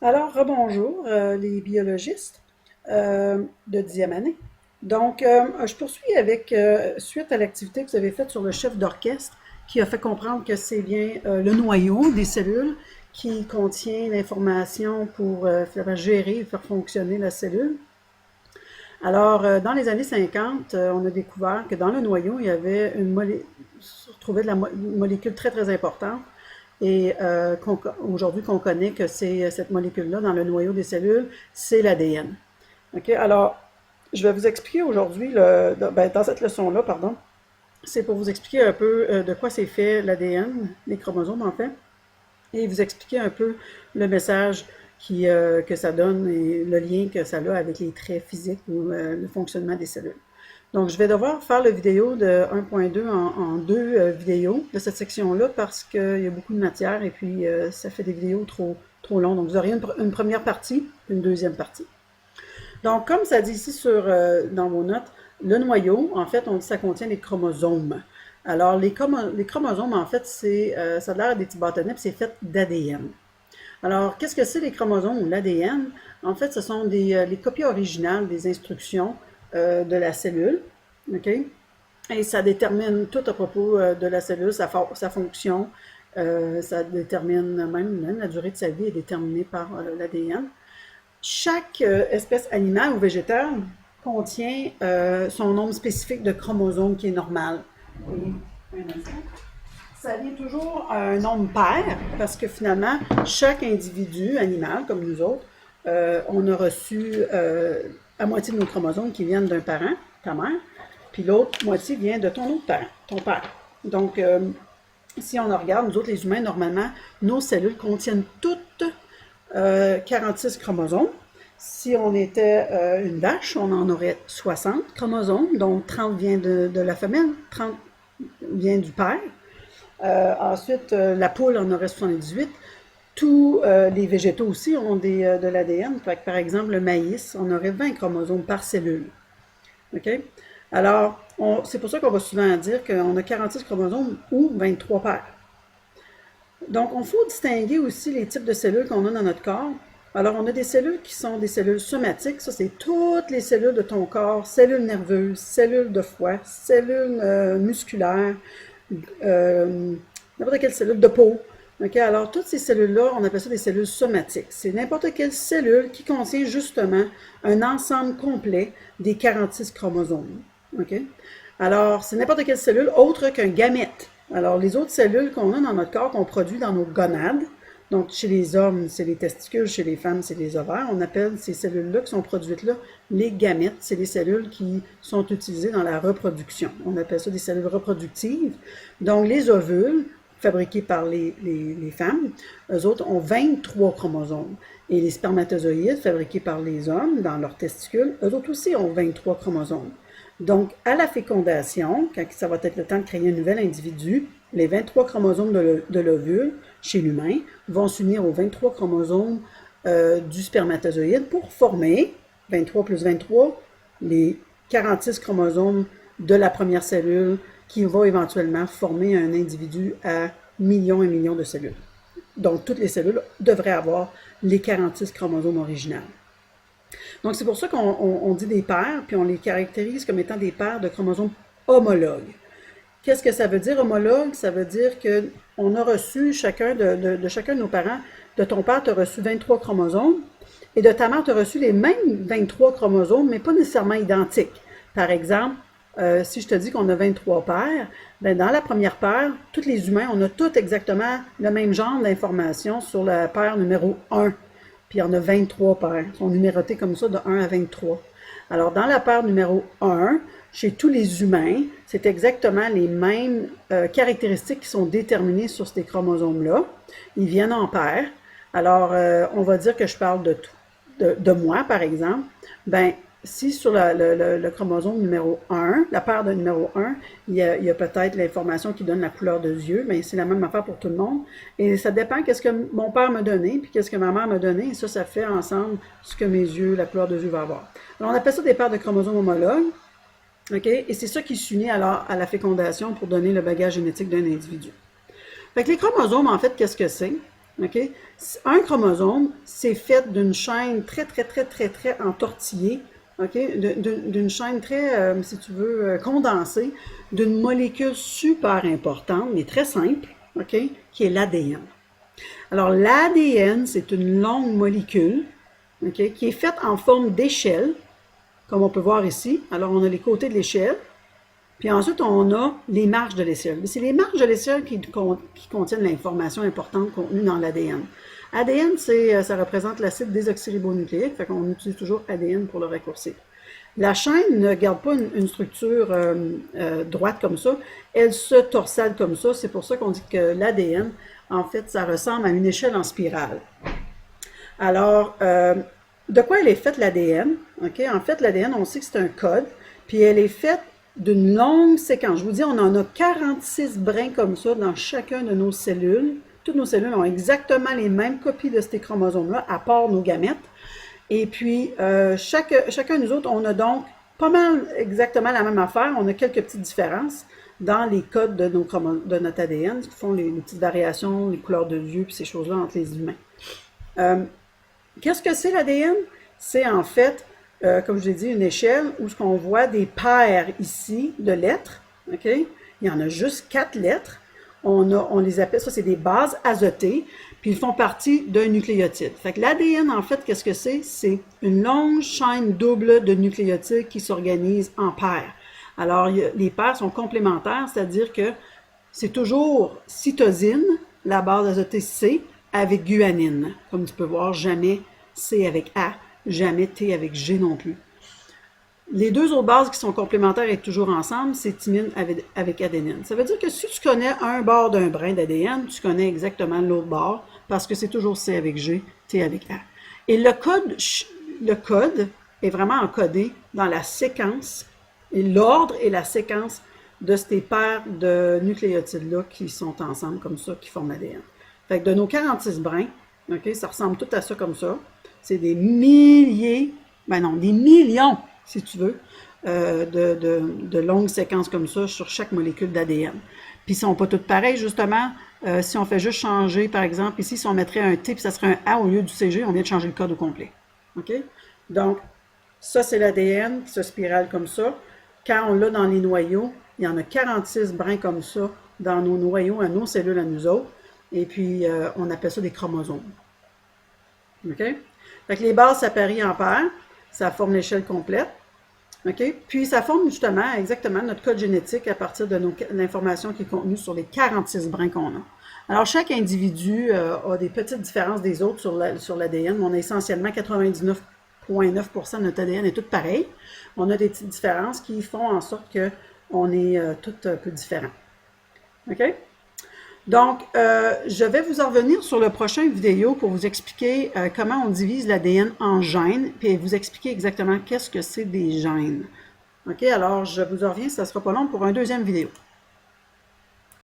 Alors, rebonjour les biologistes de 10e année. Donc, je poursuis avec, suite à l'activité que vous avez faite sur le chef d'orchestre, qui a fait comprendre que c'est bien le noyau des cellules qui contient l'information pour faire gérer et faire fonctionner la cellule. Alors, dans les années 50, on a découvert que dans le noyau, il y avait se retrouvait de une molécule très, très importante et aujourd'hui qu'on connaît que c'est cette molécule-là dans le noyau des cellules, c'est l'ADN. OK? Alors, je vais vous expliquer aujourd'hui, dans cette leçon-là, pardon, c'est pour vous expliquer un peu de quoi c'est fait l'ADN, les chromosomes en fait, et vous expliquer un peu le message que ça donne et le lien que ça a avec les traits physiques ou le fonctionnement des cellules. Donc, je vais devoir faire la vidéo de 1.2 en deux vidéos de cette section-là parce qu'il y a beaucoup de matière et puis ça fait des vidéos trop longues. Donc, vous aurez une première partie, une deuxième partie. Donc, comme ça dit ici dans vos notes, le noyau, en fait, on dit que ça contient les chromosomes. Alors, les chromosomes, en fait, ça a l'air des petits bâtonnets, puis c'est fait d'ADN. Alors, qu'est-ce que c'est les chromosomes ou l'ADN? En fait, ce sont les copies originales des instructions de la cellule, OK? Et ça détermine tout à propos de la cellule, sa fonction, ça détermine même la durée de sa vie est déterminée par l'ADN. Chaque espèce animale ou végétale contient son nombre spécifique de chromosomes qui est normal. Et, ça vient toujours à un nombre pair parce que finalement, chaque individu animal, comme nous autres, on a reçu la moitié de nos chromosomes qui viennent d'un parent, ta mère, puis l'autre moitié vient de ton autre père, ton père. Donc, si on regarde, nous autres les humains, normalement, nos cellules contiennent toutes 46 chromosomes. Si on était une vache, on en aurait 60 chromosomes, dont 30 vient de la femelle, 30 vient du père. Ensuite, la poule en aurait 78. Tous les végétaux aussi ont de l'ADN. Par exemple, le maïs, on aurait 20 chromosomes par cellule. OK? Alors, c'est pour ça qu'on va souvent dire qu'on a 46 chromosomes ou 23 paires. Donc, il faut distinguer aussi les types de cellules qu'on a dans notre corps. Alors, on a des cellules qui sont des cellules somatiques. Ça, c'est toutes les cellules de ton corps, cellules nerveuses, cellules de foie, cellules musculaires, n'importe quelle cellule de peau. Okay? Alors, toutes ces cellules-là, on appelle ça des cellules somatiques. C'est n'importe quelle cellule qui contient justement un ensemble complet des 46 chromosomes. Okay? Alors, c'est n'importe quelle cellule autre qu'un gamète. Alors, les autres cellules qu'on a dans notre corps, qu'on produit dans nos gonades, donc chez les hommes, c'est les testicules, chez les femmes, c'est les ovaires, on appelle ces cellules-là qui sont produites là les gamètes. C'est les cellules qui sont utilisées dans la reproduction. On appelle ça des cellules reproductives. Donc, les ovules, fabriqués par les femmes, eux autres ont 23 chromosomes. Et les spermatozoïdes, fabriqués par les hommes dans leurs testicules, eux autres aussi ont 23 chromosomes. Donc, à la fécondation, quand ça va être le temps de créer un nouvel individu, les 23 chromosomes de l'ovule, chez l'humain, vont s'unir aux 23 chromosomes du spermatozoïde pour former, 23 plus 23, les 46 chromosomes de la première cellule qui va éventuellement former un individu à millions et millions de cellules. Donc, toutes les cellules devraient avoir les 46 chromosomes originaux. Donc, c'est pour ça qu'on dit des paires, puis on les caractérise comme étant des paires de chromosomes homologues. Qu'est-ce que ça veut dire, homologue? Ça veut dire qu'on a reçu chacun de chacun de nos parents. De ton père, tu as reçu 23 chromosomes, et de ta mère, tu as reçu les mêmes 23 chromosomes, mais pas nécessairement identiques. Par exemple, si je te dis qu'on a 23 paires, ben dans la première paire, tous les humains, on a tous exactement le même genre d'informations sur la paire numéro 1. Puis il y en a 23 paires. Ils sont numérotées comme ça de 1 à 23. Alors, dans la paire numéro 1, chez tous les humains, c'est exactement les mêmes caractéristiques qui sont déterminées sur ces chromosomes-là. Ils viennent en paires. Alors, on va dire que je parle de moi, par exemple. Ben, si sur le chromosome numéro 1, la paire de numéro 1, il y a peut-être l'information qui donne la couleur de yeux, mais c'est la même affaire pour tout le monde. Et ça dépend qu'est-ce que mon père m'a donné, puis qu'est-ce que ma mère m'a donné, et ça fait ensemble ce que mes yeux, la couleur de yeux va avoir. Alors, on appelle ça des paires de chromosomes homologues. Okay? Et c'est ça qui s'unit alors à la fécondation pour donner le bagage génétique d'un individu. Fait que les chromosomes, en fait, qu'est-ce que c'est? OK? Un chromosome, c'est fait d'une chaîne très entortillée, OK? D'une chaîne très, si tu veux, condensée, d'une molécule super importante, mais très simple, OK? Qui est l'ADN. Alors, l'ADN, c'est une longue molécule, OK? Qui est faite en forme d'échelle, comme on peut voir ici. Alors, on a les côtés de l'échelle, puis ensuite, on a les marges de l'échelle. C'est les marges de l'échelle qui contiennent l'information importante contenue dans l'ADN. ADN, ça représente l'acide désoxyribonucléique, fait qu'on utilise toujours ADN pour le raccourcir. La chaîne ne garde pas une structure droite comme ça, elle se torsade comme ça. C'est pour ça qu'on dit que l'ADN, en fait, ça ressemble à une échelle en spirale. Alors, de quoi elle est faite l'ADN? Okay? En fait, l'ADN, on sait que c'est un code, puis elle est faite d'une longue séquence. Je vous dis, on en a 46 brins comme ça dans chacun de nos cellules. Toutes nos cellules ont exactement les mêmes copies de ces chromosomes-là, à part nos gamètes. Et puis, chacun de nous autres, on a donc pas mal exactement la même affaire. On a quelques petites différences dans les codes de notre ADN, qui font les petites variations, les couleurs de yeux, puis ces choses-là entre les humains. Qu'est-ce que c'est l'ADN? C'est en fait, comme je l'ai dit, une échelle où ce qu'on voit des paires ici de lettres. OK? Il y en a juste 4 lettres. On les appelle, ça c'est des bases azotées, puis ils font partie d'un nucléotide. Fait que l'ADN, en fait, qu'est-ce que c'est? C'est une longue chaîne double de nucléotides qui s'organisent en paires. Alors, les paires sont complémentaires, c'est-à-dire que c'est toujours cytosine, la base azotée C, avec guanine. Comme tu peux voir, jamais C avec A, jamais T avec G non plus. Les deux autres bases qui sont complémentaires et toujours ensemble, c'est thymine avec adénine. Ça veut dire que si tu connais un bord d'un brin d'ADN, tu connais exactement l'autre bord, parce que c'est toujours C avec G, T avec A. Et le code est vraiment encodé dans la séquence, et l'ordre et la séquence de ces paires de nucléotides-là qui sont ensemble comme ça, qui forment l'ADN. Fait que de nos 46 brins, okay, ça ressemble tout à ça comme ça. C'est des milliers, ben non, des millions, si tu veux, de longues séquences comme ça sur chaque molécule d'ADN. Puis ils ne sont pas toutes pareilles, justement. Si on fait juste changer, par exemple, ici, si on mettrait un T, puis ça serait un A au lieu du CG, on vient de changer le code au complet. OK? Donc, ça, c'est l'ADN qui se spirale comme ça. Quand on l'a dans les noyaux, il y en a 46 brins comme ça dans nos noyaux, à nos cellules, à nous autres. Et puis, on appelle ça des chromosomes. OK? Fait que les bases s'apparient en paires. Ça forme l'échelle complète. OK? Puis, ça forme justement, exactement, notre code génétique à partir de l'information qui est contenue sur les 46 brins qu'on a. Alors, chaque individu a des petites différences des autres sur l'ADN. On a essentiellement 99,9% de notre ADN est tout pareil. On a des petites différences qui font en sorte qu'on est tout un peu différents. OK? Donc, je vais vous en revenir sur le prochain vidéo pour vous expliquer comment on divise l'ADN en gènes, puis vous expliquer exactement qu'est-ce que c'est des gènes. OK? Alors, je vous en reviens, ça ne sera pas long pour un deuxième vidéo.